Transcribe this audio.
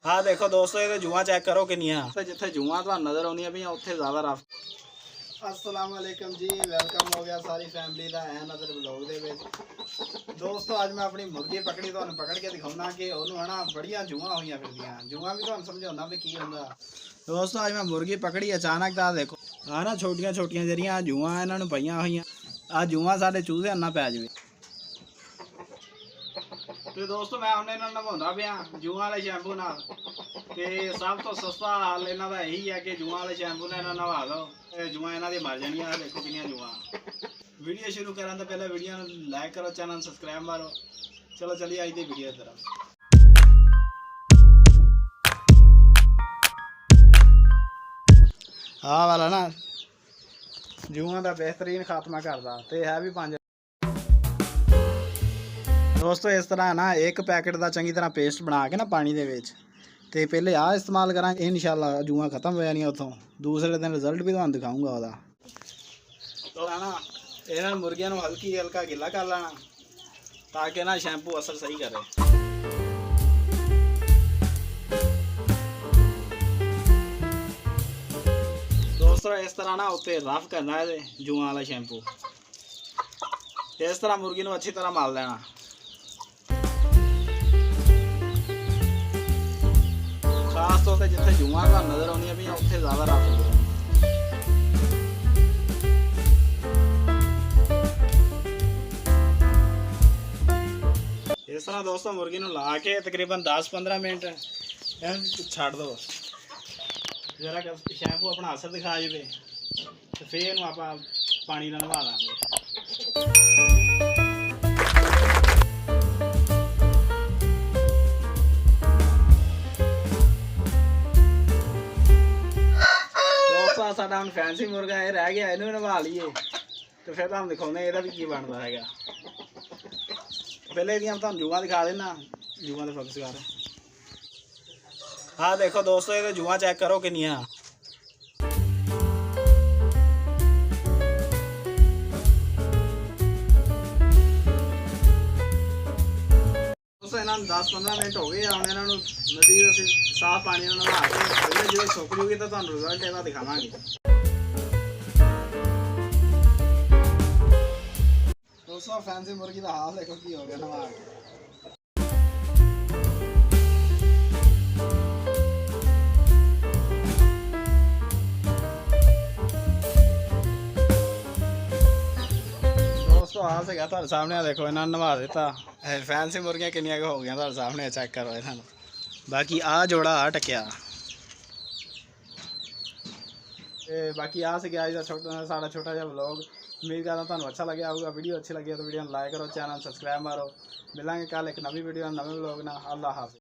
हाँ देखो दोस्तों ये जूआ चेक करो किनिया जिथे जूआ तो नज़र आउंदियां पईयां उत्थे ज़्यादा रफ। अस्सलाम वालेकुम जी, वेलकम हो गया सारी फैमिली का है नज़र ब्लॉग दे विच। दोस्तों अज मैं अपनी मुर्गी पकड़ी तुहानूं पकड़ के दिखाउणा कि उहनूं है ना बड़ियां जूआ होईयां फिरदियां। जूआ भी तुहानूं समझाउणा भी की हुंदा। दोस्तों अज मैं मुर्गी पकड़ी अचानक ता देखो आ ना छोटियां छोटियां जड़ियां जूआ इन्हां नूं पईयां होईयां। आ जूआ साडे चूहे ना पै जावे। तो दोस्तों मैं हमने इन्होंने नभाउंदा पिया जूआ वाले शैंपू नाल ते सब तो सस्ता हल इन्हां दा यही है कि जूआ वाले शैंपू ने इन्हां नवा लो, जूआ इन्हां दी मर जानियां। देखो कितनियां जूआ। वीडियो शुरू करन तो पहले वीडियो लाइक करो, चैनल सब्सक्राइब मारो। चलो चलिए आज दी वीडियो की तरफ। हाँ वाला ना जूआ का बेहतरीन खात्मा करदा ते है भी 5। दोस्तों इस तरह ना एक पैकेट का चंगी तरह पेस्ट बना के ना पानी दे विच ते पहले आ इस्तेमाल करांगे, इंशाल्लाह जूआ खत्म हो जानियां उतों। दूसरे दिन रिजल्ट भी तुहानूं दिखाऊंगा ओहदा। तो है ना इन्हां मुर्गियां नूं हल्की हल्का गिला कर लेना ताकि ना शैंपू असर सही करे। दोस्तों इस तरह ना उत्ते रफ करना है जूआ वाला शैंपू। इस तरह मुर्गी नूं अच्छी तरह मल लेना। खास तौर पर जिथे जूआ का नज़र आउंदियां पईयां उत्थे ज़्यादा रफ हो। इस तरह दोस्तों मुर्गी नूं ला के तकरीबन 10-15 मिनट छड़ दो जरा शैंपू अपना असर दिखा जाए तो फिर इनू आप पानी नाल नवा लांगे। दोस्तों साडा हुण फैंसी मुर्गा ये रह गया, इनू नवा लीए तो फिर तुहानूं दिखाउने इहदा भी की बनदा हैगा। पहले इहदियां तुहानूं जूआ दिखा देना। जूआ दे फोकस कर। हाँ देखो दोस्तों ये जूआ चेक करो किनिया। दोस्तों इन्होंने 10-15 मिनट हो गए हम इन्होंने नदी असीं साफ पानी नाल नवा के जो सुक जूगी तो तुहानूं रिजल्ट इहदा दिखावांगे। दोस्तों फैंसी मुर्गी का हाल देखो की हो गया नवा के। दोस्तों हाल से गया तुहाडे सामने देखो इन्होंने नवा दिता। फैंसी मुर्गियां किनियां हो गई तुहाडे सामने चेक करो इन्होंने। बाकी आ जोड़ा आ टकिया बाकी आ से गया छोटा साड़ा छोटा जिहा व्लॉग। उम्मीद करता तुहानूं अच्छा लगे होगा। वीडियो अच्छी लगी तो वीडियो लाइक करो, चैनल सब्सक्राइब मारो। मिलांगे कल एक नवी वीडियो नवे व्लॉग ना। अल्लाह हाफिज़।